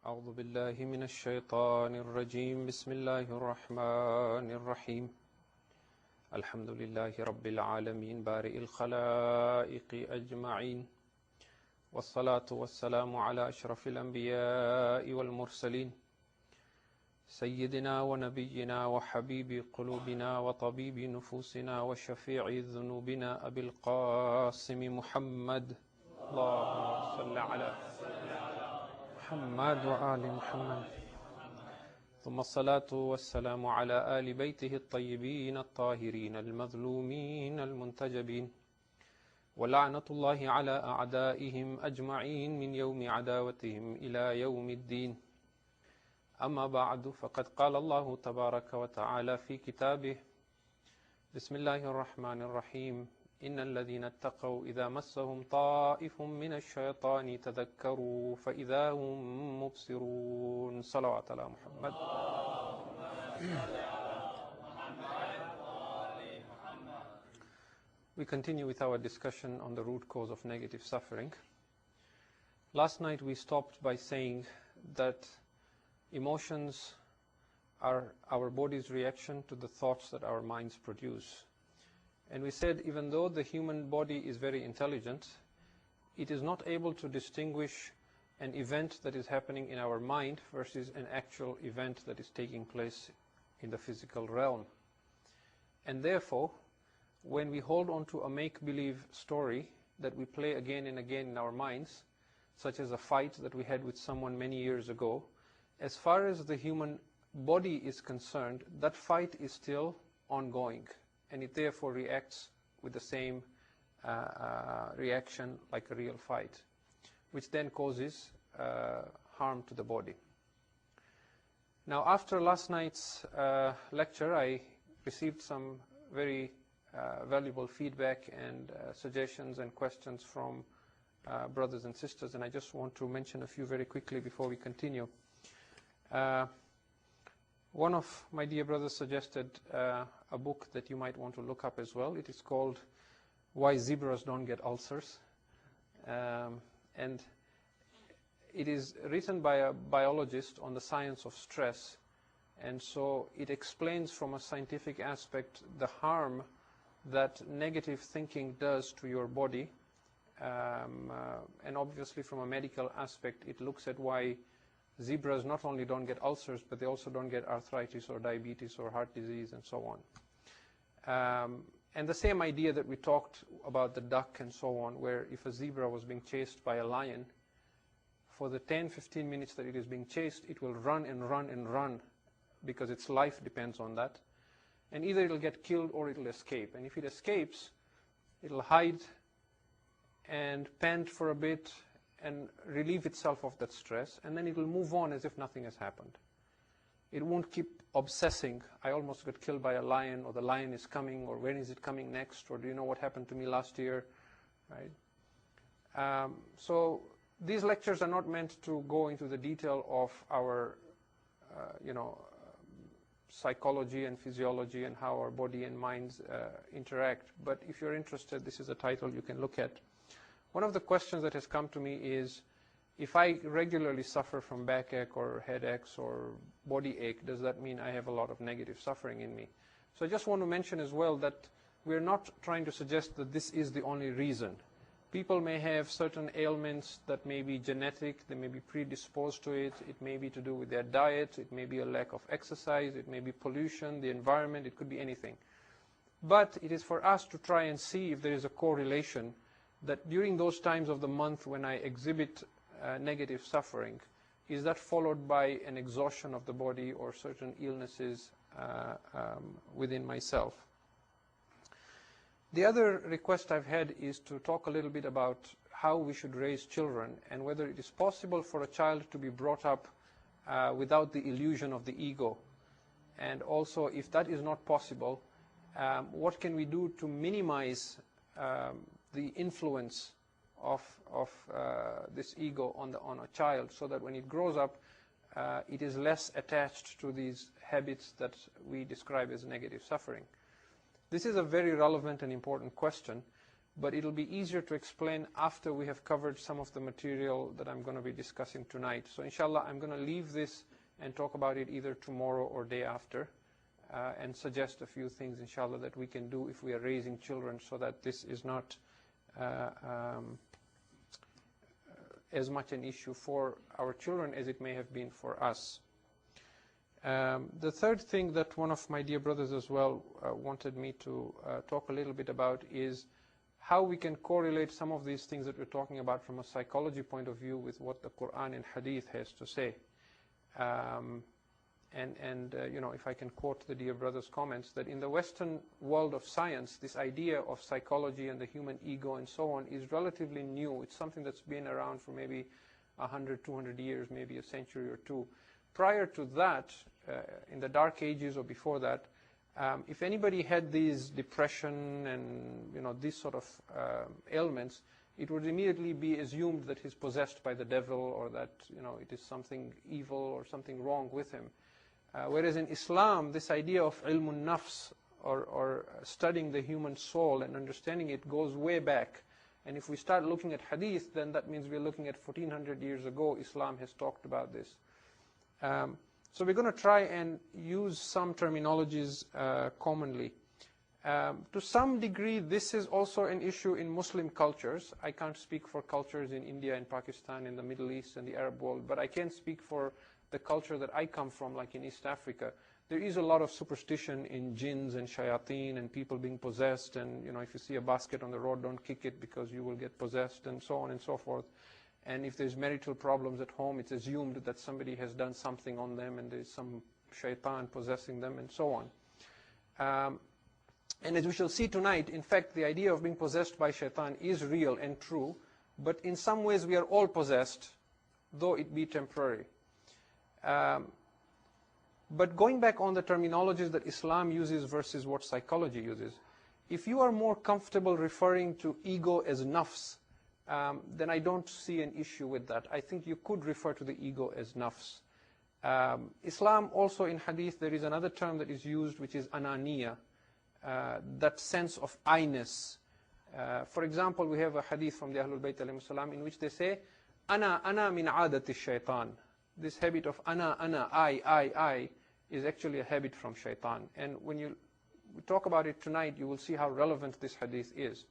أعوذ بالله من الشيطان الرجيم بسم الله الرحمن الرحيم الحمد لله رب العالمين بارئ الخلائق أجمعين والصلاة والسلام على أشرف الأنبياء والمرسلين سيدنا ونبينا وحبيب قلوبنا وطبيب نفوسنا وشفيع ذنوبنا أبي القاسم محمد اللهم صل على محمد وآل محمد ثم الصلاة والسلام على آل بيته الطيبين الطاهرين المظلومين المنتجبين ولعنة الله على أعدائهم أجمعين من يوم عداوتهم إلى يوم الدين أما بعد فقد قال الله تبارك وتعالى في كتابه بسم الله الرحمن الرحيم إن الذين اتقوا إذا مسهم طائف من الشيطان تذكروا فإذا هم مبصرون صلوات على محمد. We continue with our discussion on the root cause of negative suffering. Last night we stopped by saying that emotions are our body's reaction to the thoughts that our minds produce. And we said even though the human body is very intelligent, it is not able to distinguish an event that is happening in our mind versus an actual event that is taking place in the physical realm. And therefore, when we hold on to a make-believe story that we play again and again in our minds, such as a fight that we had with someone many years ago, as far as the human body is concerned, that fight is still ongoing. And it therefore reacts with the same reaction like a real fight, which then causes harm to the body. Now, after last night's lecture, I received some very valuable feedback and suggestions and questions from brothers and sisters, and I just want to mention a few very quickly before we continue. One of my dear brothers suggested a book that you might want to look up as well. It is called Why Zebras Don't Get Ulcers. And it is written by a biologist on the science of stress. And so it explains from a scientific aspect the harm that negative thinking does to your body. And obviously from a medical aspect, it looks at why zebras not only don't get ulcers, but they also don't get arthritis or diabetes or heart disease and so on. And the same idea that we talked about the duck and so on, where if a zebra was being chased by a lion, for the 10-15 minutes that it is being chased, it will run and run and run because its life depends on that. And either it'll get killed or it'll escape. And if it escapes, it'll hide and pant for a bit and relieve itself of that stress, and then it will move on as if nothing has happened. It won't keep obsessing, I almost got killed by a lion, or the lion is coming, or when is it coming next, or do you know what happened to me last year, right? So these lectures are not meant to go into the detail of our, psychology and physiology and how our body and minds interact, but if you're interested, this is a title you can look at. One of the questions that has come to me is, if I regularly suffer from backache or headaches or body ache, does that mean I have a lot of negative suffering in me? So I just want to mention as well that we're not trying to suggest that this is the only reason. People may have certain ailments that may be genetic, they may be predisposed to it, it may be to do with their diet, it may be a lack of exercise, it may be pollution, the environment, it could be anything. But it is for us to try and see if there is a correlation that during those times of the month when I exhibit negative suffering, is that followed by an exhaustion of the body or certain illnesses within myself? The other request I've had is to talk a little bit about how we should raise children and whether it is possible for a child to be brought up without the illusion of the ego. And also, if that is not possible, what can we do to minimize the influence of this ego on a child, so that when it grows up, it is less attached to these habits that we describe as negative suffering. This is a very relevant and important question but it'll be easier to explain after we have covered some of the material that I'm going to be discussing tonight. So inshallah, I'm going to leave this and talk about it either tomorrow or day after, and suggest a few things, inshallah, that we can do if we are raising children, so that this is not as much an issue for our children as it may have been for us. The third thing that one of my dear brothers as well wanted me to talk a little bit about is how we can correlate some of these things that we're talking about from a psychology point of view with what the Quran and Hadith has to say. You know, if I can quote the dear brother's comments, that in the Western world of science, this idea of psychology and the human ego and so on is relatively new. It's something that's been around for maybe 100, 200 years, maybe a century or two. Prior to that, in the Dark Ages or before that, if anybody had these depression and, you know, these sort of ailments, it would immediately be assumed that he's possessed by the devil, or that, you know, it is something evil or something wrong with him. Whereas in Islam, this idea of ilmun nafs, or studying the human soul and understanding it, goes way back. And if we start looking at hadith, then that means we're looking at 1400 years ago, Islam has talked about this. So we're going to try and use some terminologies commonly. To some degree, this is also an issue in Muslim cultures. I can't speak for cultures in India and Pakistan, in the Middle East and the Arab world, but I can speak for the culture that I come from, like in East Africa. There is a lot of superstition in jinns and shayateen and people being possessed, and, you know, if you see a basket on the road, don't kick it because you will get possessed, and so on and so forth. And if there's marital problems at home, it's assumed that somebody has done something on them and there's some shaitan possessing them, and so on. And as we shall see tonight, in fact, the idea of being possessed by shaitan is real and true, but in some ways we are all possessed, though it be temporary. But going back on the terminologies that Islam uses versus what psychology uses, if you are more comfortable referring to ego as nafs, then I don't see an issue with that. I think you could refer to the ego as nafs. Islam also, in hadith, there is another term that is used, which is ananiya, that sense of I-ness. For example, we have a hadith from the Ahlul Bayt alayhi salam in which they say, ana min adati shaitan. This habit of ana, I, is actually a habit from shaitan. And when you talk about it tonight, you will see how relevant this hadith is.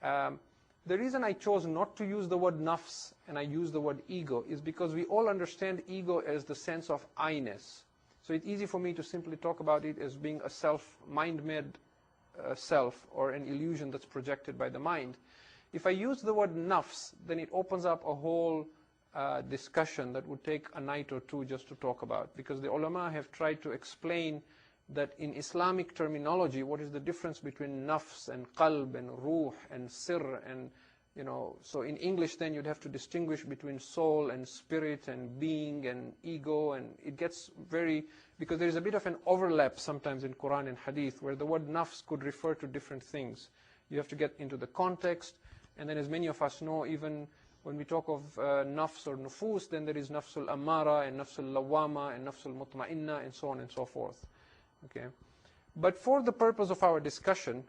The reason I chose not to use the word nafs and I use the word ego is because we all understand ego as the sense of I-ness. So it's easy for me to simply talk about it as being a self, mind-made self, or an illusion that's projected by the mind. If I use the word nafs, then it opens up a whole discussion that would take a night or two just to talk about, because the ulama have tried to explain that in Islamic terminology, what is the difference between nafs and qalb and ruh and sir, and, you know, so in English then you'd have to distinguish between soul and spirit and being and ego, and it gets very, because there is a bit of an overlap sometimes in Quran and Hadith where the word nafs could refer to different things. You have to get into the context, and then as many of us know, even when we talk of nafs or nufus, then there is nafsul amara and nafsul lawama and nafsul mutma'inna and so on and so forth. Okay, but for the purpose of our discussion,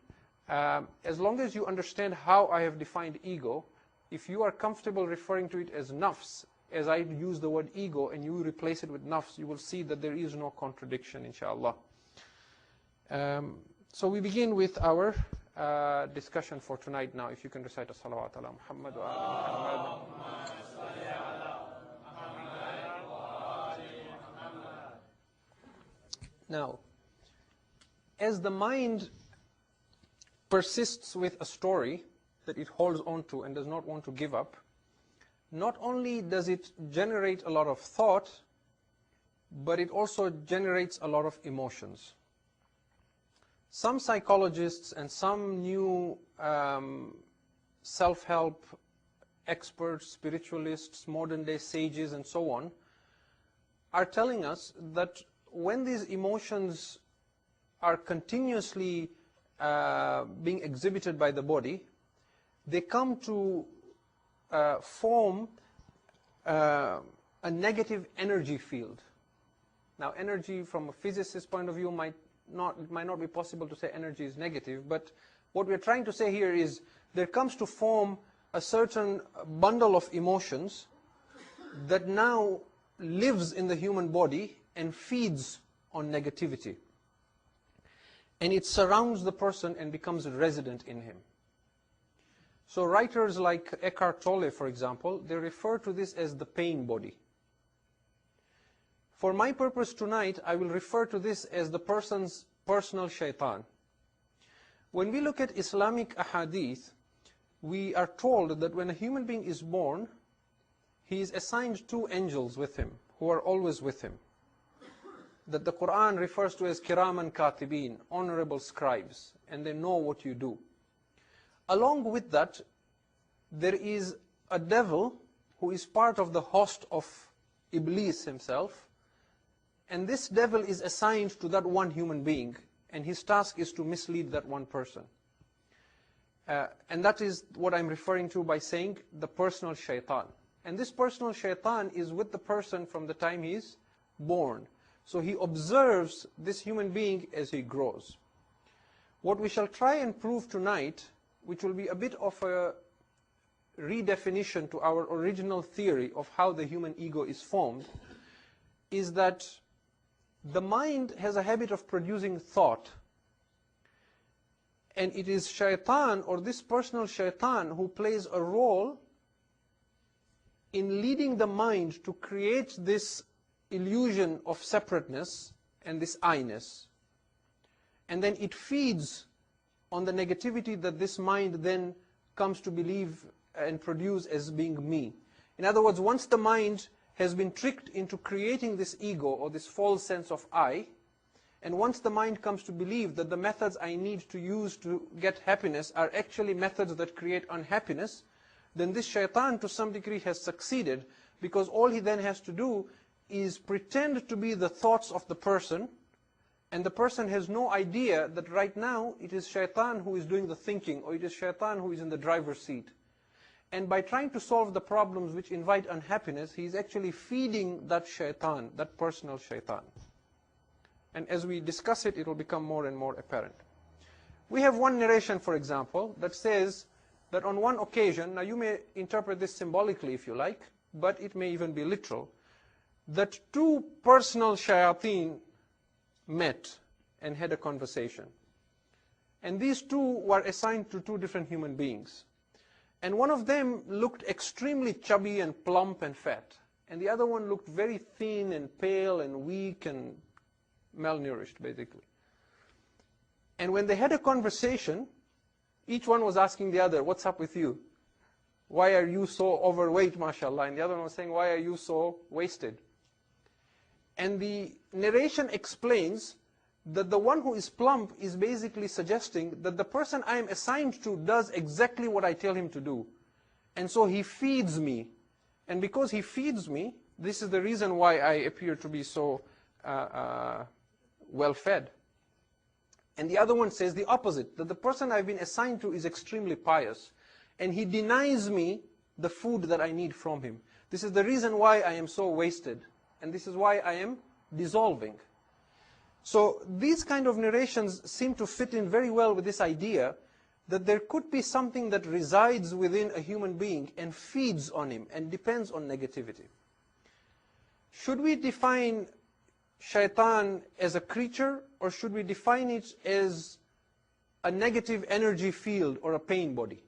as long as you understand how I have defined ego, if you are comfortable referring to it as nafs, as I use the word ego, and you replace it with nafs, you will see that there is no contradiction, inshallah. So we begin with our discussion for tonight now. If you can recite a salawat ala Muhammad wa ala Muhammad. Now, as the mind persists with a story that it holds on to and does not want to give up, not only does it generate a lot of thought, but it also generates a lot of emotions. Some psychologists and some new self-help experts, spiritualists, modern-day sages, and so on, are telling us that when these emotions are continuously being exhibited by the body, they come to form a negative energy field. Now, energy from a physicist's point of view it might not be possible to say energy is negative, but what we're trying to say here is there comes to form a certain bundle of emotions that now lives in the human body and feeds on negativity. And it surrounds the person and becomes resident in him. So writers like Eckhart Tolle, for example, they refer to this as the pain body. For my purpose tonight, I will refer to this as the person's personal shaitan. When we look at Islamic ahadith, we are told that when a human being is born, he is assigned 2 angels with him, who are always with him. That the Quran refers to as kiraman katibin, honorable scribes, and they know what you do. Along with that, there is a devil who is part of the host of Iblis himself, and this devil is assigned to that one human being, and his task is to mislead that one person. And that is what I'm referring to by saying the personal shaitan. And this personal shaitan is with the person from the time he is born. So he observes this human being as he grows. What we shall try and prove tonight, which will be a bit of a redefinition to our original theory of how the human ego is formed, is that the mind has a habit of producing thought. And it is shaitan, or this personal shaitan, who plays a role in leading the mind to create this illusion of separateness and this I-ness. And then it feeds on the negativity that this mind then comes to believe and produce as being me. In other words, once the mind has been tricked into creating this ego or this false sense of I, and once the mind comes to believe that the methods I need to use to get happiness are actually methods that create unhappiness, then this shaitan to some degree has succeeded, because all he then has to do is pretend to be the thoughts of the person, and the person has no idea that right now it is shaitan who is doing the thinking, or it is shaitan who is in the driver's seat. And by trying to solve the problems which invite unhappiness, he is actually feeding that shaitan, that personal shaitan. And as we discuss it, it will become more and more apparent. We have one narration, for example, that says that on one occasion, now you may interpret this symbolically if you like, but it may even be literal, that 2 personal shayateen met and had a conversation. And these 2 were assigned to 2 different human beings. And one of them looked extremely chubby and plump and fat. And the other one looked very thin and pale and weak and malnourished, basically. And when they had a conversation, each one was asking the other, what's up with you? Why are you so overweight, mashallah? And the other one was saying, why are you so wasted? And the narration explains that the one who is plump is basically suggesting that the person I am assigned to does exactly what I tell him to do. And so he feeds me. And because he feeds me, this is the reason why I appear to be so well fed. And the other one says the opposite, that the person I've been assigned to is extremely pious, and he denies me the food that I need from him. This is the reason why I am so wasted, and this is why I am dissolving. So these kind of narrations seem to fit in very well with this idea that there could be something that resides within a human being and feeds on him and depends on negativity. Should we define shaitan as a creature, or should we define it as a negative energy field or a pain body?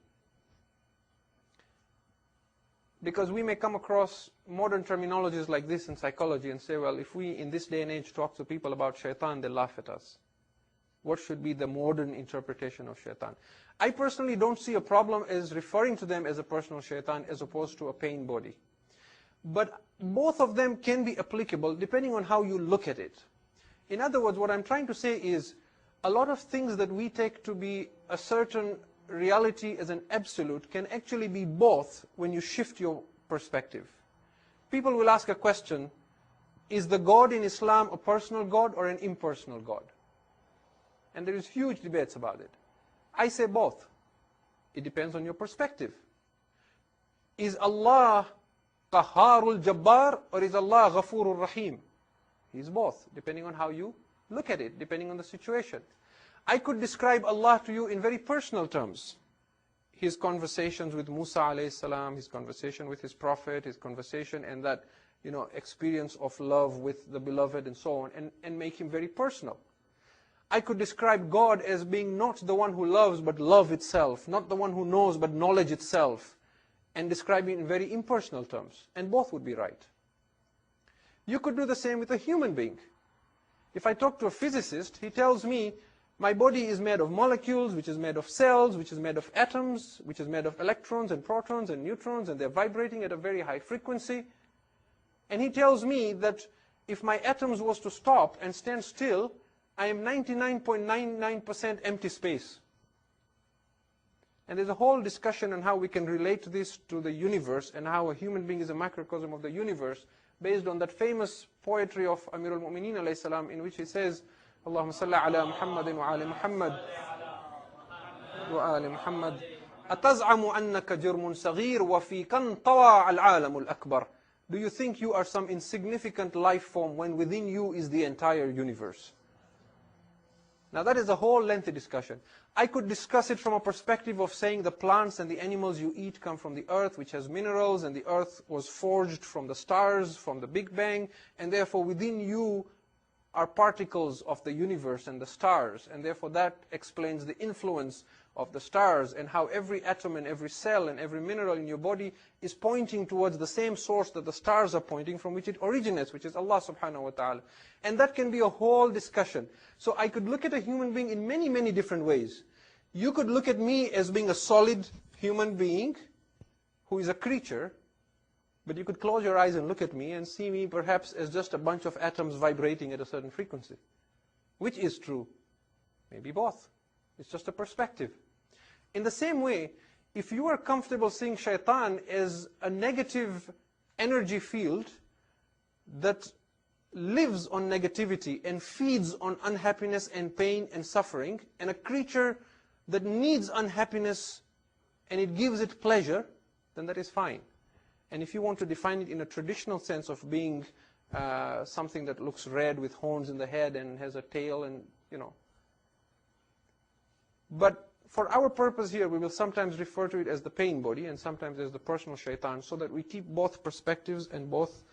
Because we may come across modern terminologies like this in psychology and say, well, if we in this day and age talk to people about shaitan, they laugh at us. What should be the modern interpretation of shaitan? I personally don't see a problem as referring to them as a personal shaitan as opposed to a pain body. But both of them can be applicable depending on how you look at it. In other words, what I'm trying to say is a lot of things that we take to be a certain reality as an absolute can actually be both when you shift your perspective. People will ask a question, is the God in Islam a personal God or an impersonal God? And there is huge debates about it. I say both. It depends on your perspective. Is Allah Qahharul Jabbar or is Allah Ghafurur Rahim? He's both, depending on how you look at it, depending on the situation. I could describe Allah to you in very personal terms. his conversations with Musa alayhi salam, his conversation with his prophet, his conversation and that, experience of love with the beloved and so on, and make him very personal. I could describe God as being not the one who loves, but love itself, not the one who knows, but knowledge itself, and describe it in very impersonal terms, and both would be right. You could do the same with a human being. If I talk to a physicist, he tells me, my body is made of molecules, which is made of cells, which is made of atoms, which is made of electrons and protons and neutrons, and they're vibrating at a very high frequency. And he tells me that if my atoms was to stop and stand still, I am 99.99% empty space. And there's a whole discussion on how we can relate this to the universe and how a human being is a microcosm of the universe, based on that famous poetry of Amir al-Mu'mineen alayhi salam, in which he says, Allahumma salli ala Muhammadin wa ali Muhammad wa ali Muhammad ataz'amu annaka jirmun saghir wa fi kan tawa al-alam al-akbar. Do you think you are some insignificant life form when within you is the entire universe? Now that is a whole lengthy discussion. I could discuss it from a perspective of saying the plants and the animals you eat come from the earth, which has minerals, and the earth was forged from the stars, from the Big Bang, and therefore within you are particles of the universe and the stars, and therefore that explains the influence of the stars and how every atom and every cell and every mineral in your body is pointing towards the same source that the stars are pointing, from which it originates, which is Allah subhanahu wa ta'ala. And that can be a whole discussion. So I could look at a human being in many, many different ways. You could look at me as being a solid human being who is a creature, but you could close your eyes and look at me and see me perhaps as just a bunch of atoms vibrating at a certain frequency. Which is true? Maybe both. It's just a perspective. In the same way, if you are comfortable seeing shaitan as a negative energy field that lives on negativity and feeds on unhappiness and pain and suffering, and a creature that needs unhappiness and it gives it pleasure, then that is fine. And if you want to define it in a traditional sense of being something that looks red with horns in the head and has a tail and, But for our purpose here, we will sometimes refer to it as the pain body and sometimes as the personal shaitan, so that we keep both perspectives and both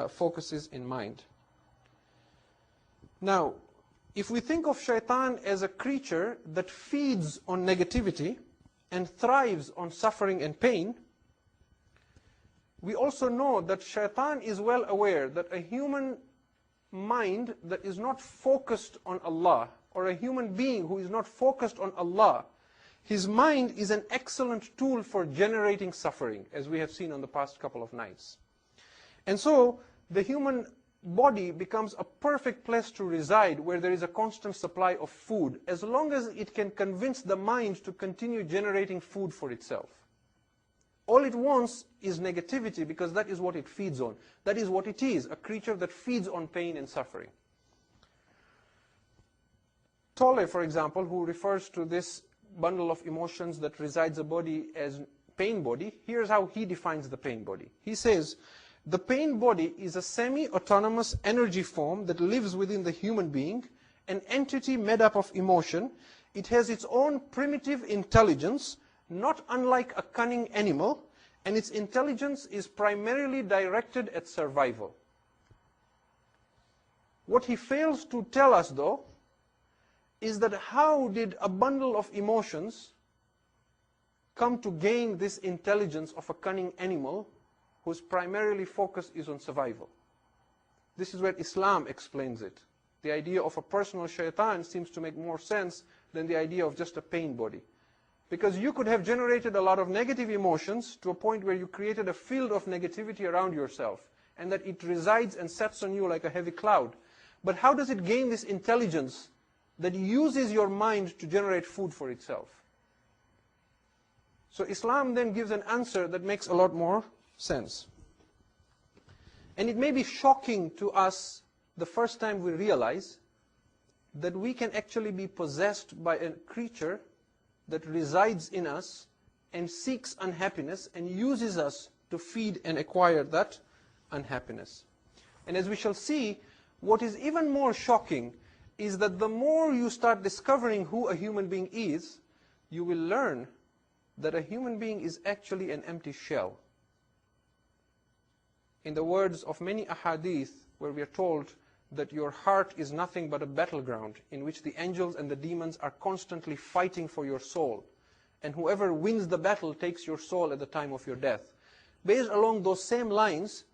focuses in mind. Now, if we think of shaitan as a creature that feeds on negativity and thrives on suffering and pain, we also know that shaitan is well aware that a human mind that is not focused on Allah, or a human being who is not focused on Allah, his mind is an excellent tool for generating suffering, as we have seen on the past couple of nights. And so, the human body becomes a perfect place to reside where there is a constant supply of food, as long as it can convince the mind to continue generating food for itself. All it wants is negativity, because that is what it feeds on. That is what it is, a creature that feeds on pain and suffering. Tolle, for example, who refers to this bundle of emotions that resides a body as pain body, here's how he defines the pain body. He says, the pain body is a semi-autonomous energy form that lives within the human being, an entity made up of emotion. It has its own primitive intelligence, not unlike a cunning animal, and its intelligence is primarily directed at survival. What he fails to tell us, though, is that how did a bundle of emotions come to gain this intelligence of a cunning animal whose primarily focus is on survival? This is where Islam explains it. The idea of a personal shaitan seems to make more sense than the idea of just a pain body. Because you could have generated a lot of negative emotions to a point where you created a field of negativity around yourself, and that it resides and sets on you like a heavy cloud. But how does it gain this intelligence that uses your mind to generate food for itself? So Islam then gives an answer that makes a lot more sense. And it may be shocking to us the first time we realize that we can actually be possessed by a creature that resides in us and seeks unhappiness and uses us to feed and acquire that unhappiness. And as we shall see, what is even more shocking is that the more you start discovering who a human being is, you will learn that a human being is actually an empty shell. In the words of many ahadith, where we are told that your heart is nothing but a battleground in which the angels and the demons are constantly fighting for your soul, and whoever wins the battle takes your soul at the time of your death. Based along those same lines,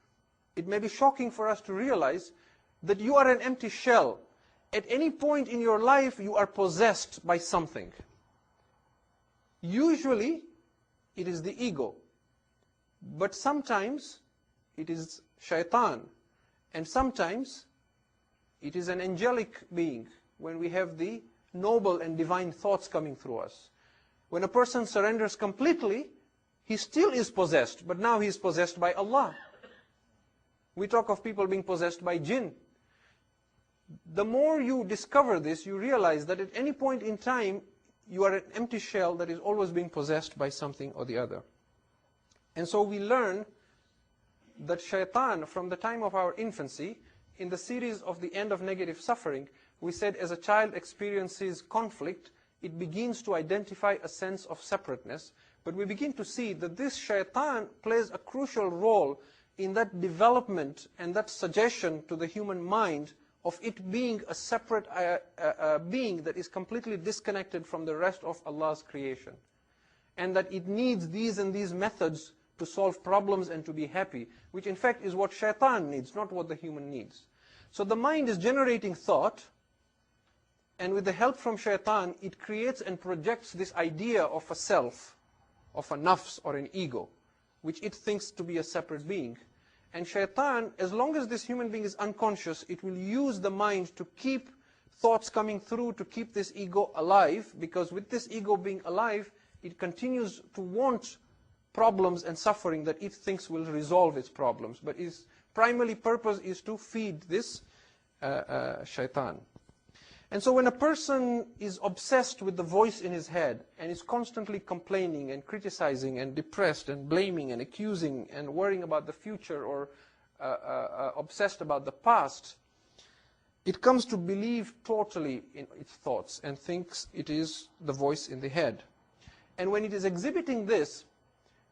it may be shocking for us to realize that you are an empty shell. At any point in your life, you are possessed by something. Usually, it is the ego. But sometimes, it is shaitan. And sometimes, it is an angelic being, when we have the noble and divine thoughts coming through us. When a person surrenders completely, he still is possessed, but now he is possessed by Allah. We talk of people being possessed by jinn. The more you discover this, you realize that at any point in time, you are an empty shell that is always being possessed by something or the other. And so we learn that shaitan, from the time of our infancy, in the series of the end of negative suffering, we said as a child experiences conflict, it begins to identify a sense of separateness. But we begin to see that this shaitan plays a crucial role in that development and that suggestion to the human mind of it being a separate being that is completely disconnected from the rest of Allah's creation. And that it needs these and these methods to solve problems and to be happy, which in fact is what shaitan needs, not what the human needs. So the mind is generating thought, and with the help from shaitan, it creates and projects this idea of a self, of a nafs or an ego, which it thinks to be a separate being. And shaitan, as long as this human being is unconscious, it will use the mind to keep thoughts coming through, to keep this ego alive, because with this ego being alive, it continues to want problems and suffering that it thinks will resolve its problems. But its primary purpose is to feed this shaitan. And so when a person is obsessed with the voice in his head and is constantly complaining and criticizing and depressed and blaming and accusing and worrying about the future or obsessed about the past, it comes to believe totally in its thoughts and thinks it is the voice in the head. And when it is exhibiting this,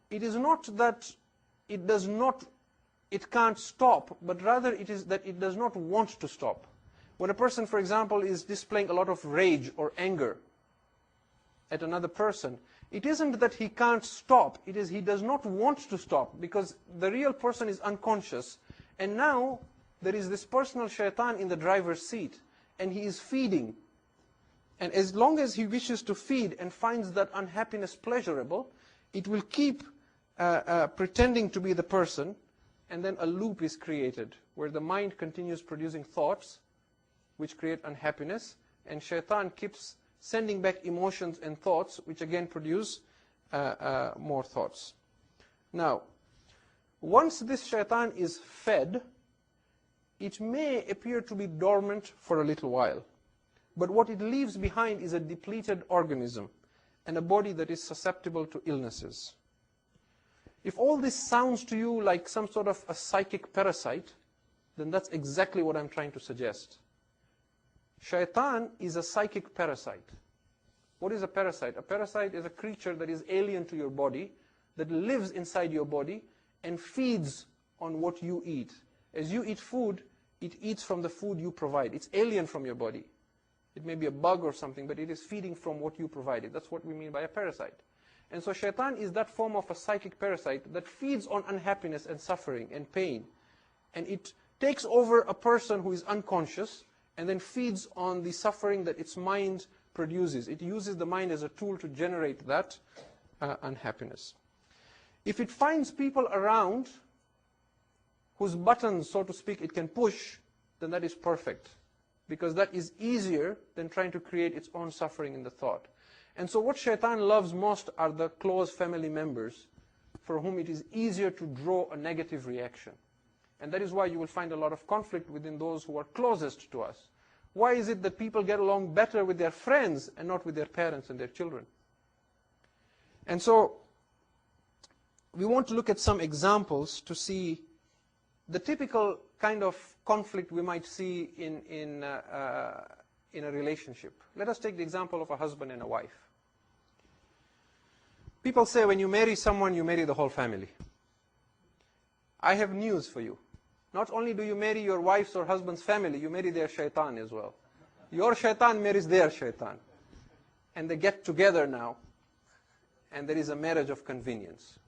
it is not that it can't stop, but rather it is that it does not want to stop. When a person, for example, is displaying a lot of rage or anger at another person, it isn't that he can't stop, it is he does not want to stop, because the real person is unconscious. And now, there is this personal shaitan in the driver's seat, and he is feeding. And as long as he wishes to feed and finds that unhappiness pleasurable, it will keep pretending to be the person, and then a loop is created, where the mind continues producing thoughts, which create unhappiness, and shaitan keeps sending back emotions and thoughts, which again produce more thoughts. Now, once this shaitan is fed, it may appear to be dormant for a little while. But what it leaves behind is a depleted organism, and a body that is susceptible to illnesses. If all this sounds to you like some sort of a psychic parasite, then that's exactly what I'm trying to suggest. Shaitan is a psychic parasite. What is a parasite? A parasite is a creature that is alien to your body, that lives inside your body, and feeds on what you eat. As you eat food, it eats from the food you provide. It's alien from your body. It may be a bug or something, but it is feeding from what you provided. That's what we mean by a parasite. And so shaitan is that form of a psychic parasite that feeds on unhappiness and suffering and pain. And it takes over a person who is unconscious, and then feeds on the suffering that its mind produces. It uses the mind as a tool to generate that unhappiness. If it finds people around whose buttons, so to speak, it can push, then that is perfect. Because that is easier than trying to create its own suffering in the thought. And so what shaitan loves most are the close family members for whom it is easier to draw a negative reaction. And that is why you will find a lot of conflict within those who are closest to us. Why is it that people get along better with their friends and not with their parents and their children? And so, we want to look at some examples to see the typical kind of conflict we might see in a relationship. Let us take the example of a husband and a wife. People say when you marry someone, you marry the whole family. I have news for you. Not only do you marry your wife's or husband's family, you marry their shaitan as well. Your shaitan marries their shaitan. And they get together now, and there is a marriage of convenience.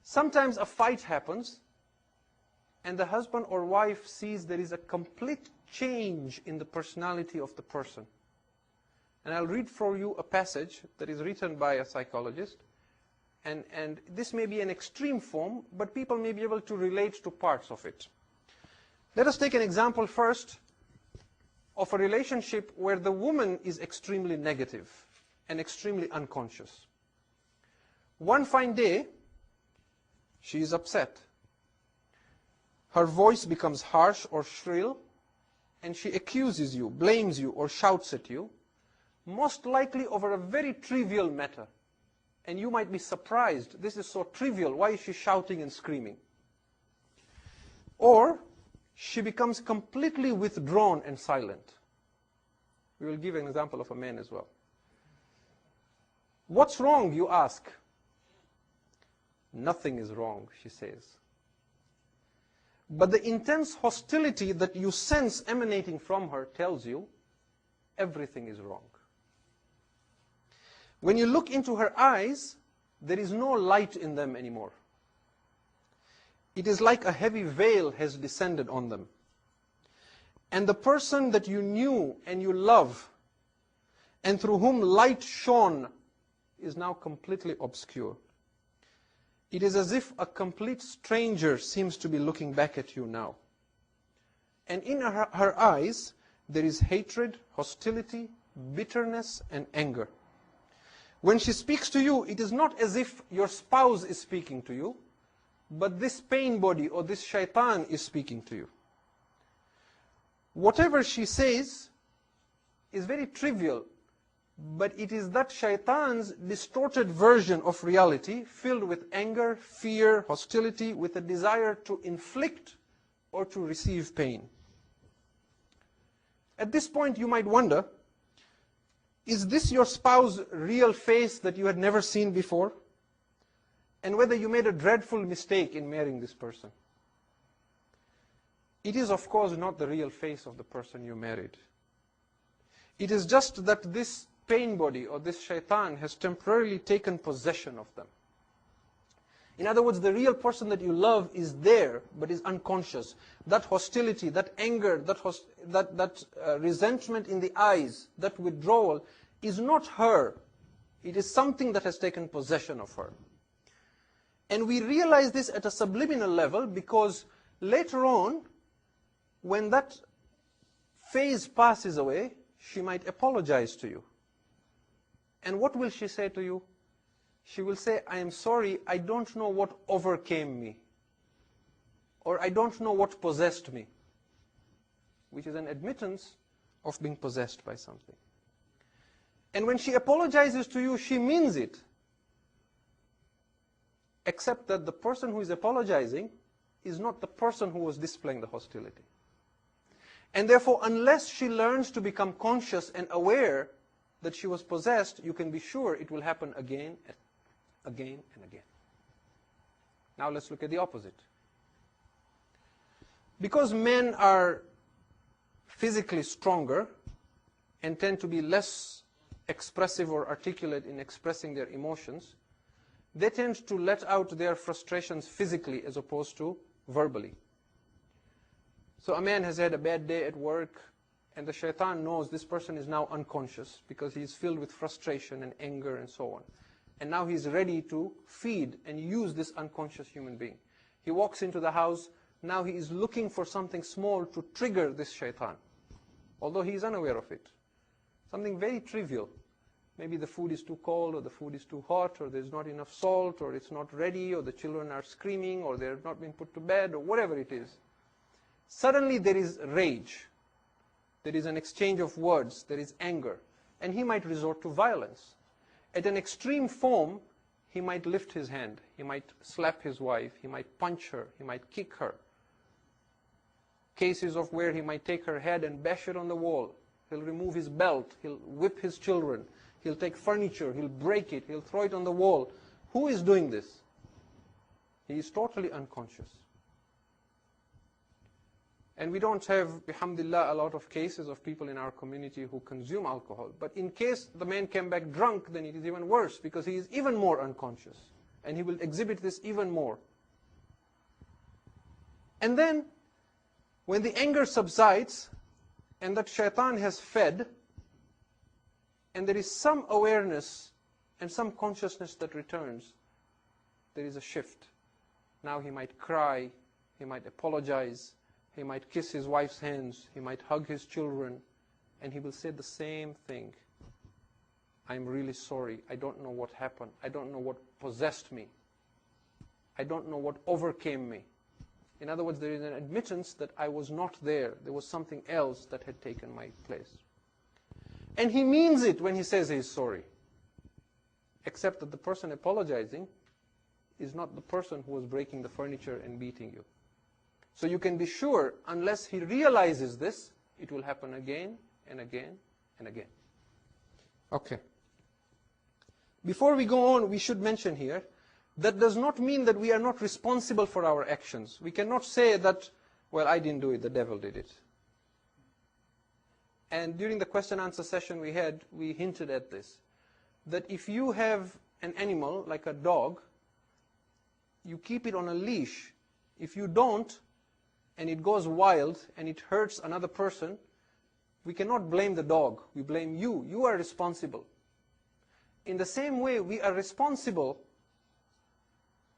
Sometimes a fight happens, and the husband or wife sees there is a complete change in the personality of the person. And I'll read for you a passage that is written by a psychologist. And this may be an extreme form, but people may be able to relate to parts of it. Let us take an example first of a relationship where the woman is extremely negative and extremely unconscious. One fine day, she is upset. Her voice becomes harsh or shrill, and she accuses you, blames you, or shouts at you, most likely over a very trivial matter. And you might be surprised, this is so trivial, why is she shouting and screaming? Or she becomes completely withdrawn and silent. We will give an example of a man as well. What's wrong, you ask? Nothing is wrong, she says. But the intense hostility that you sense emanating from her tells you everything is wrong. When you look into her eyes, there is no light in them anymore. It is like a heavy veil has descended on them. And the person that you knew and you love, and through whom light shone, is now completely obscure. It is as if a complete stranger seems to be looking back at you now. And in her eyes, there is hatred, hostility, bitterness, and anger. When she speaks to you, it is not as if your spouse is speaking to you, but this pain body or this shaitan is speaking to you. Whatever she says is very trivial, but it is that shaitan's distorted version of reality, filled with anger, fear, hostility, with a desire to inflict or to receive pain. At this point, you might wonder, is this your spouse's real face that you had never seen before? And whether you made a dreadful mistake in marrying this person. It is, of course, not the real face of the person you married. It is just that this pain body or this shaitan has temporarily taken possession of them. In other words, the real person that you love is there, but is unconscious. That hostility, that anger, that resentment in the eyes, that withdrawal, is not her. It is something that has taken possession of her. And we realize this at a subliminal level because later on, when that phase passes away, she might apologize to you. And what will she say to you? She will say, I am sorry, I don't know what overcame me. Or I don't know what possessed me. Which is an admittance of being possessed by something. And when she apologizes to you, she means it. Except that the person who is apologizing is not the person who was displaying the hostility. And therefore, unless she learns to become conscious and aware that she was possessed, you can be sure it will happen again, again, and again. Now let's look at the opposite. Because men are physically stronger and tend to be less expressive or articulate in expressing their emotions, they tend to let out their frustrations physically as opposed to verbally. So a man has had a bad day at work, and the shaitan knows this person is now unconscious because he is filled with frustration and anger and so on. And now he's ready to feed and use this unconscious human being. He walks into the house, now he is looking for something small to trigger this shaitan, although he is unaware of it. Something very trivial. Maybe the food is too cold, or the food is too hot, or there's not enough salt, or it's not ready, or the children are screaming, or they're not being put to bed, or whatever it is. Suddenly there is rage. There is an exchange of words. There is anger. And he might resort to violence. At an extreme form, he might lift his hand. He might slap his wife. He might punch her. He might kick her. Cases of where he might take her head and bash it on the wall. He'll remove his belt. He'll whip his children. He'll take furniture, he'll break it, he'll throw it on the wall. Who is doing this? He is totally unconscious. And we don't have, alhamdulillah, a lot of cases of people in our community who consume alcohol. But in case the man came back drunk, then it is even worse, because he is even more unconscious. And he will exhibit this even more. And then, when the anger subsides, and that shaitan has fed, and there is some awareness and some consciousness that returns, there is a shift. Now he might cry, he might apologize, he might kiss his wife's hands, he might hug his children, and he will say the same thing. I'm really sorry, I don't know what happened, I don't know what possessed me, I don't know what overcame me. In other words, there is an admittance that I was not there, there was something else that had taken my place. And he means it when he says he's sorry. Except that the person apologizing is not the person who was breaking the furniture and beating you. So you can be sure, unless he realizes this, it will happen again and again and again. Okay. Before we go on, we should mention here, that does not mean that we are not responsible for our actions. We cannot say that, well, I didn't do it, the devil did it. And during the question-answer session we had, we hinted at this. That if you have an animal, like a dog, you keep it on a leash. If you don't, and it goes wild, and it hurts another person, we cannot blame the dog. We blame you. You are responsible. In the same way, we are responsible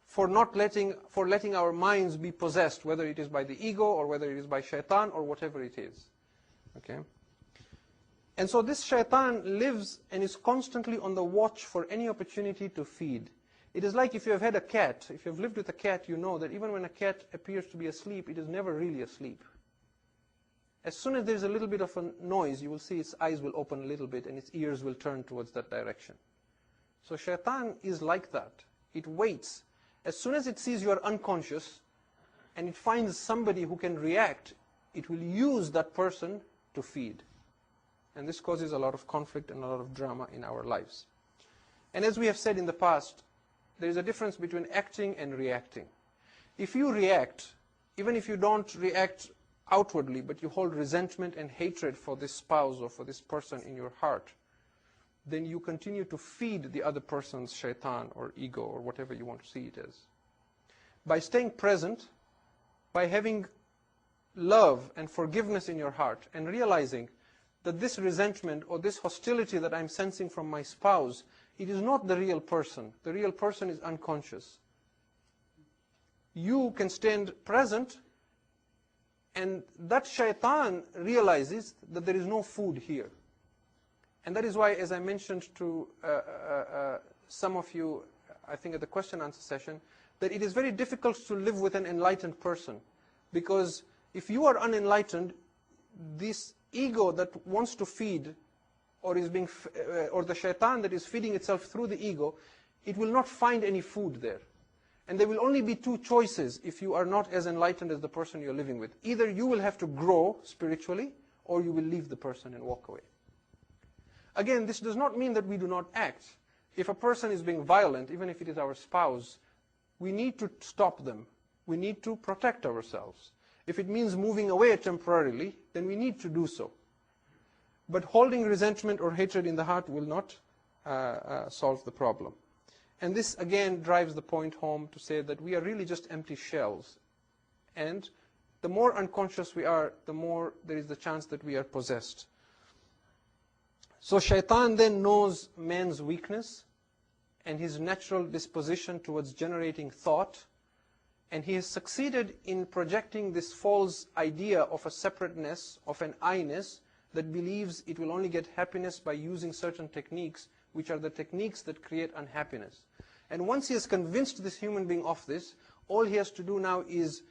for letting our minds be possessed, whether it is by the ego, or whether it is by shaitan, or whatever it is. Okay? And so this shaitan lives and is constantly on the watch for any opportunity to feed. It is like if you have had a cat. If you have lived with a cat, you know that even when a cat appears to be asleep, it is never really asleep. As soon as there is a little bit of a noise, you will see its eyes will open a little bit and its ears will turn towards that direction. So shaitan is like that. It waits. As soon as it sees you are unconscious and it finds somebody who can react, it will use that person to feed. And this causes a lot of conflict and a lot of drama in our lives. And as we have said in the past, there is a difference between acting and reacting. If you react, even if you don't react outwardly, but you hold resentment and hatred for this spouse or for this person in your heart, then you continue to feed the other person's shaitan or ego or whatever you want to see it as. By staying present, by having love and forgiveness in your heart and realizing that this resentment or this hostility that I'm sensing from my spouse, it is not the real person. The real person is unconscious. You can stand present, and that shaitan realizes that there is no food here. And that is why, as I mentioned to some of you, I think at the question-answer session, that it is very difficult to live with an enlightened person. Because if you are unenlightened, this ego that wants to feed, or the shaitan that is feeding itself through the ego, it will not find any food there. And there will only be two choices if you are not as enlightened as the person you're living with. Either you will have to grow spiritually, or you will leave the person and walk away. Again, this does not mean that we do not act. If a person is being violent, even if it is our spouse, we need to stop them. We need to protect ourselves. If it means moving away temporarily, then we need to do so. But holding resentment or hatred in the heart will not solve the problem. And this again drives the point home to say that we are really just empty shells. And the more unconscious we are, the more there is the chance that we are possessed. So shaitan then knows man's weakness and his natural disposition towards generating thought. And he has succeeded in projecting this false idea of a separateness, of an I-ness, that believes it will only get happiness by using certain techniques, which are the techniques that create unhappiness. And once he has convinced this human being of this, all he has to do now is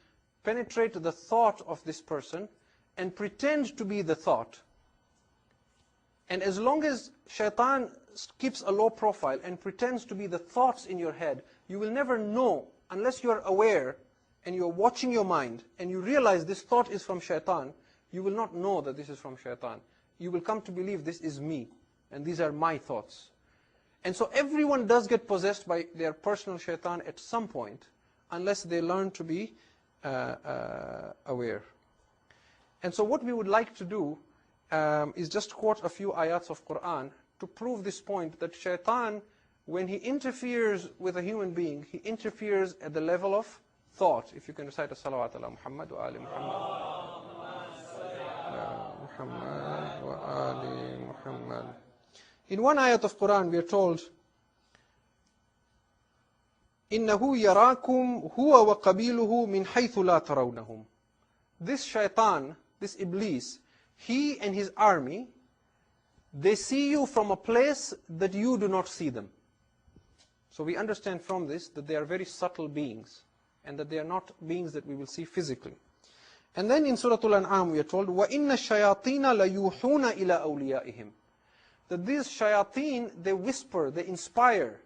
penetrate the thought of this person and pretend to be the thought. And as long as shaitan keeps a low profile and pretends to be the thoughts in your head, you will never know, unless you are aware and you are watching your mind and you realize this thought is from shaitan, you will not know that this is from shaitan. You will come to believe this is me. and these are my thoughts. And so everyone does get possessed by their personal shaitan at some point, unless they learn to be aware. And so what we would like to do is just quote a few ayats of Quran to prove this point, that shaitan, when he interferes with a human being, he interferes at the level of thought. If you can recite a salawat ala Muhammad wa ali Muhammad. In one ayat of Quran we are told, إِنَّهُ يَرَاكُمْ هُوَ وَقَبِيلُهُ مِنْ حَيْثُ لَا تَرَوْنَهُمْ. This shaitan, this Iblis, he and his army, they see you from a place that you do not see them. So we understand from this that they are very subtle beings, and that they are not beings that we will see physically. And then in Surah Al-An'am we are told, وَإِنَّ الشَّيَاطِينَ لَيُوحُونَ إِلَىٰ أَوْلِيَائِهِمْ. That these shayateen, they whisper, they inspire.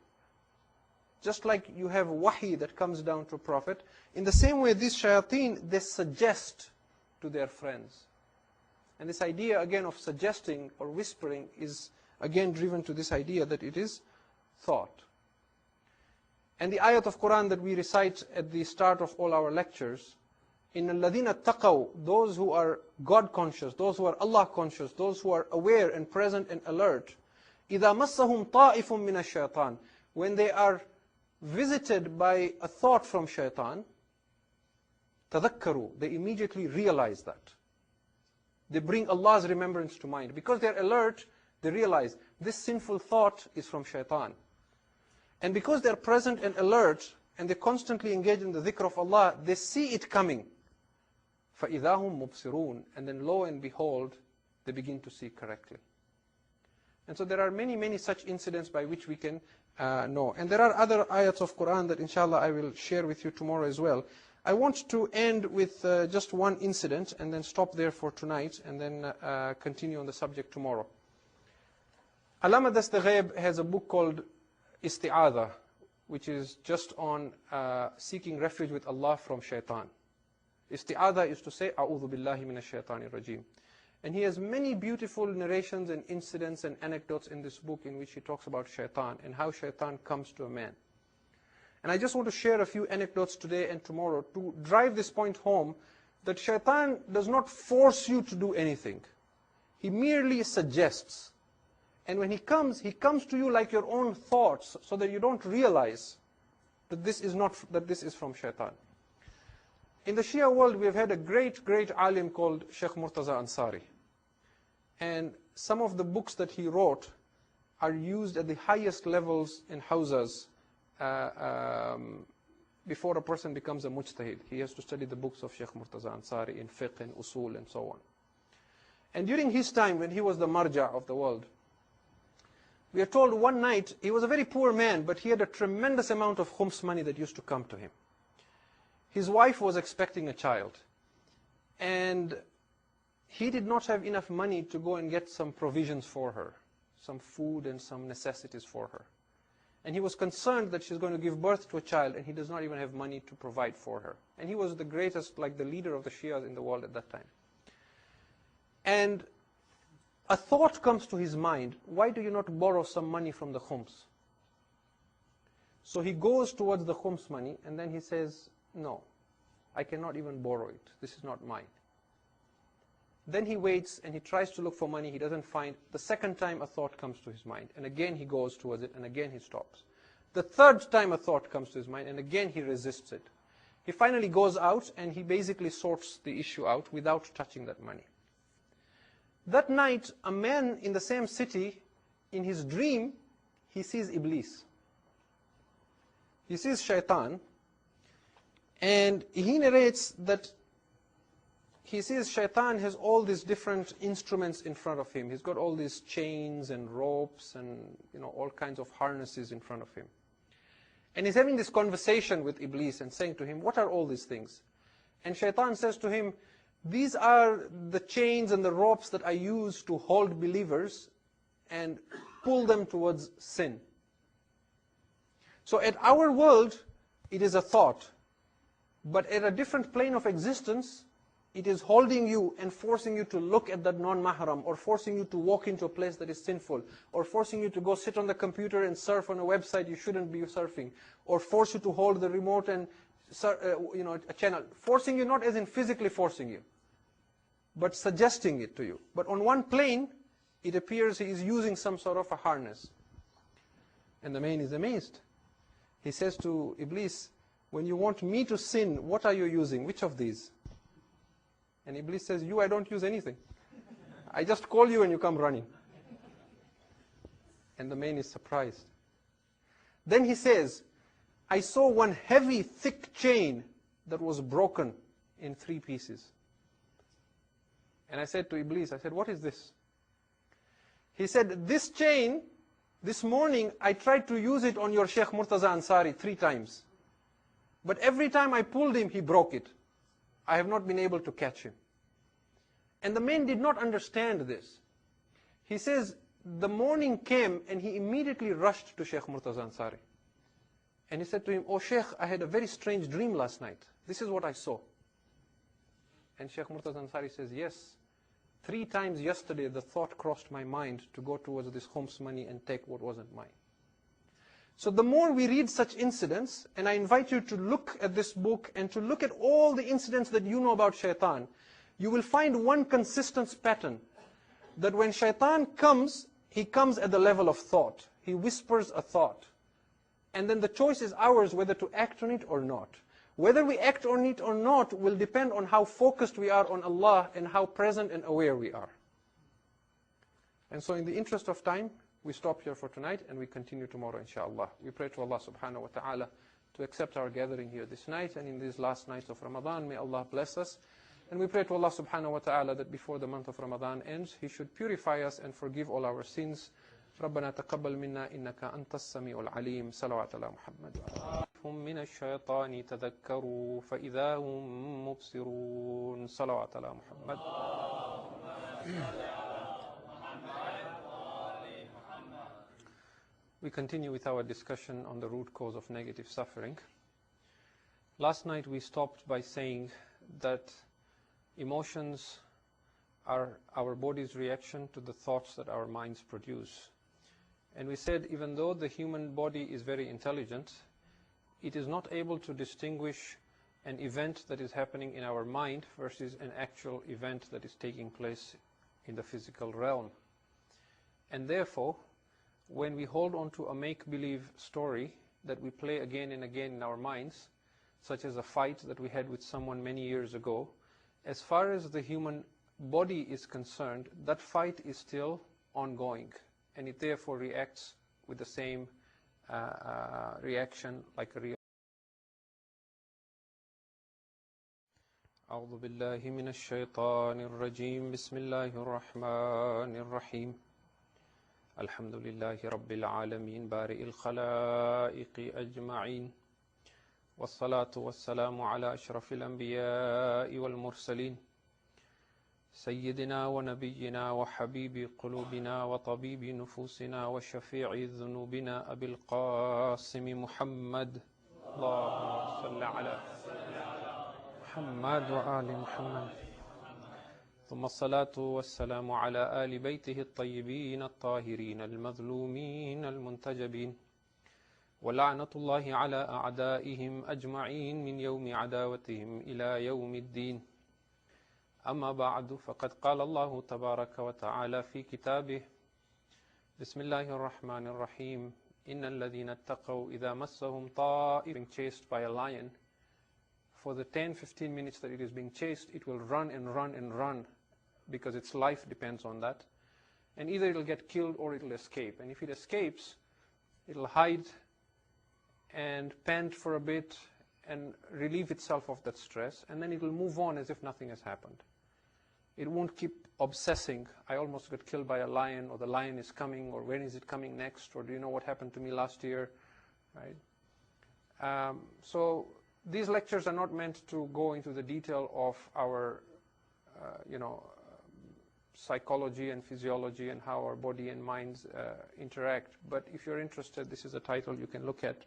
Just like you have wahi that comes down to a prophet, in the same way these shayateen, they suggest to their friends. And this idea again of suggesting or whispering is again driven to this idea that it is thought. And the ayat of Quran that we recite at the start of all our lectures, إِنَّ الَّذِينَ اتَّقَوْا, those who are God conscious, those who are Allah conscious, those who are aware and present and alert, إِذَا مَسَّهُمْ طَائِفٌ مِّنَ الشَّيْطَانِ, when they are visited by a thought from shaitan, تَذَكَّرُوا, they immediately realize that. They bring Allah's remembrance to mind. Because they're alert, they realize this sinful thought is from shaitan. And because they're present and alert, and they constantly engage in the dhikr of Allah, they see it coming. فَإِذَا هُمْ مُبْصِرُونَ, and then lo and behold, they begin to see correctly. And so there are many, many such incidents by which we can know. And there are other ayats of Quran that inshallah I will share with you tomorrow as well. I want to end with just one incident and then stop there for tonight and then continue on the subject tomorrow. Allama Dastaghaib has a book called Isti'adha, which is just on seeking refuge with Allah from shaitan. Isti'adha is to say, A'udhu billahi minash shaitanir rajim. And he has many beautiful narrations and incidents and anecdotes in this book in which he talks about shaitan and how shaitan comes to a man. And I just want to share a few anecdotes today and tomorrow to drive this point home, that shaitan does not force you to do anything. He merely suggests. And when he comes to you like your own thoughts, so that you don't realize that this is from shaitan. In the Shia world, we have had a great, great alim called Sheikh Murtaza Ansari. And some of the books that he wrote are used at the highest levels in hawzas before a person becomes a mujtahid. He has to study the books of Sheikh Murtaza Ansari in fiqh and usul and so on. And during his time, when he was the marja of the world, we are told one night, he was a very poor man, but he had a tremendous amount of khums money that used to come to him. His wife was expecting a child, and he did not have enough money to go and get some provisions for her, some food and some necessities for her. And he was concerned that she's going to give birth to a child, and he does not even have money to provide for her. And he was the greatest, like the leader of the Shias in the world at that time. And a thought comes to his mind, why do you not borrow some money from the khums? So he goes towards the khums money, and then he says, no, I cannot even borrow it. This is not mine. Then he waits and he tries to look for money. He doesn't find. The second time a thought comes to his mind, and again he goes towards it, and again he stops. The third time a thought comes to his mind, and again he resists it. He finally goes out and he basically sorts the issue out without touching that money. That night, a man in the same city, in his dream, he sees Iblis. He sees shaitan. And he narrates that he sees shaitan has all these different instruments in front of him. He's got all these chains and ropes and all kinds of harnesses in front of him. And he's having this conversation with Iblis and saying to him, what are all these things? And shaitan says to him, these are the chains and the ropes that I use to hold believers and pull them towards sin. So at our world, it is a thought. But at a different plane of existence, it is holding you and forcing you to look at that non-mahram, or forcing you to walk into a place that is sinful, or forcing you to go sit on the computer and surf on a website you shouldn't be surfing, or force you to hold the remote and a channel, forcing you, not as in physically forcing you, but suggesting it to you. But on one plane, it appears he is using some sort of a harness. And the man is amazed. He says to Iblis, when you want me to sin, what are you using? Which of these? And Iblis says, you, I don't use anything. I just call you and you come running. And the man is surprised. Then he says, I saw one heavy, thick chain that was broken in 3 pieces. And I said to Iblis, I said, what is this? He said, this chain, this morning, I tried to use it on your Sheikh Murtaza Ansari 3 times. But every time I pulled him, he broke it. I have not been able to catch him. And the man did not understand this. He says, the morning came and he immediately rushed to Sheikh Murtaza Ansari. And he said to him, oh Sheikh, I had a very strange dream last night. This is what I saw. And Sheikh Murtaza Ansari says, yes, 3 times yesterday the thought crossed my mind to go towards this khums money and take what wasn't mine. So the more we read such incidents, and I invite you to look at this book and to look at all the incidents that you know about shaitan, you will find one consistent pattern. That when shaitan comes, he comes at the level of thought. He whispers a thought. And then the choice is ours whether to act on it or not. Whether we act on it or not will depend on how focused we are on Allah and how present and aware we are. And so in the interest of time, we stop here for tonight and we continue tomorrow, inshallah. We pray to Allah subhanahu wa ta'ala to accept our gathering here this night and in these last nights of Ramadan. May Allah bless us. And we pray to Allah subhanahu wa ta'ala that before the month of Ramadan ends, He should purify us and forgive all our sins. ربنا تقبل منا إنك أنت السميع العليم. صلوات على محمد. هم من الشيطان تذكروا فإذا هم مبصرون. صلوات على محمد. We continue with our discussion on the root cause of negative suffering. Last night we stopped by saying that emotions are our body's reaction to the thoughts that our minds produce. And we said even though the human body is very intelligent, it is not able to distinguish an event that is happening in our mind versus an actual event that is taking place in the physical realm. And therefore, when we hold on to a make-believe story that we play again and again in our minds, such as a fight that we had with someone many years ago, as far as the human body is concerned, that fight is still ongoing, and it therefore reacts with the same reaction like a real. أعوذ بالله من الشيطان الرجيم بسم الله الرحمن الرحيم الحمد لله رب العالمين بارئ الخلائق أجمعين والصلاة والسلام على أشرف الأنبياء والمرسلين سيدنا ونبينا وحبيب قلوبنا وطبيب نفوسنا وشفيع ذنوبنا أبي القاسم محمد اللهم صل على محمد وآل محمد ثم الصلاة والسلام على آل بيته الطيبين الطاهرين المظلومين المنتجبين ولعنة الله على أعدائهم أجمعين من يوم عداوتهم إلى يوم الدين أما بعد فقد قال الله تبارك وتعالى في كتابه بسم الله الرحمن الرحيم إن الذين اتقوا إذا مسهم طائر being chased by a lion. For the 10-15 minutes that it is being chased, it will run and run and run because its life depends on that. And either it will get killed or it will escape. And if it escapes, it will hide and pant for a bit and relieve itself of that stress. And then it will move on as if nothing has happened. It won't keep obsessing. I almost got killed by a lion, or the lion is coming, or when is it coming next, or do you know what happened to me last year? Right? So these lectures are not meant to go into the detail of our, psychology and physiology and how our body and minds interact. But if you're interested, this is a title you can look at.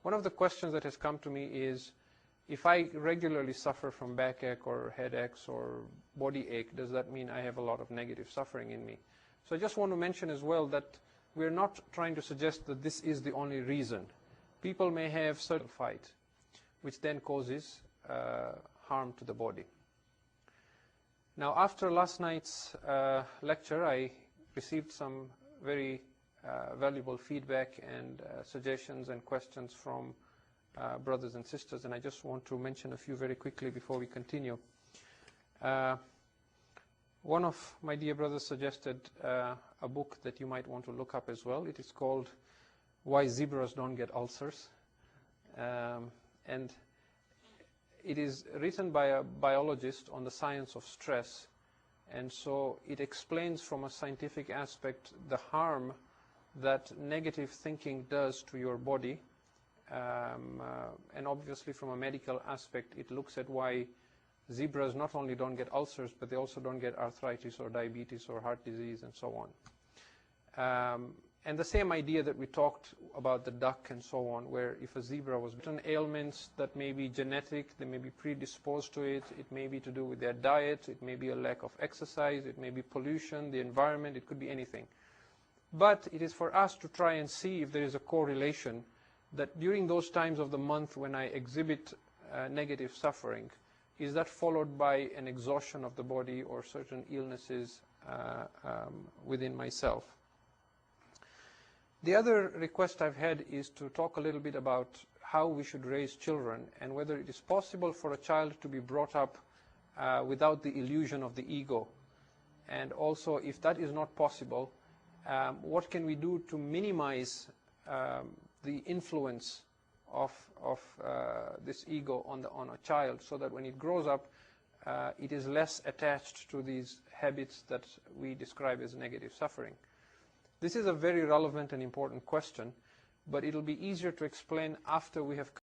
One of the questions that has come to me is, If I regularly suffer from backache or headaches or body ache, does that mean I have a lot of negative suffering in me? So I just want to mention as well that we're not trying to suggest that this is the only reason. People may have certain fight, which then causes harm to the body. Now, after last night's lecture, I received some very valuable feedback and suggestions and questions from brothers and sisters, and I just want to mention a few very quickly before we continue. One of my dear brothers suggested a book that you might want to look up as well. It is called Why Zebras Don't Get Ulcers. And it is written by a biologist on the science of stress. And so it explains from a scientific aspect the harm that negative thinking does to your body. And obviously from a medical aspect, it looks at why zebras not only don't get ulcers, but they also don't get arthritis or diabetes or heart disease and so on. And the same idea that we talked about the duck and so on, where if a zebra was certain ailments that may be genetic, they may be predisposed to it, it may be to do with their diet, it may be a lack of exercise, it may be pollution, the environment, it could be anything. But it is for us to try and see if there is a correlation that during those times of the month when I exhibit negative suffering, is that followed by an exhaustion of the body or certain illnesses within myself. The other request I've had is to talk a little bit about how we should raise children and whether it is possible for a child to be brought up without the illusion of the ego. And also, if that is not possible, what can we do to minimize the influence of this ego on a child, so that when it grows up, it is less attached to these habits that we describe as negative suffering. This is a very relevant and important question, but it'll be easier to explain after we have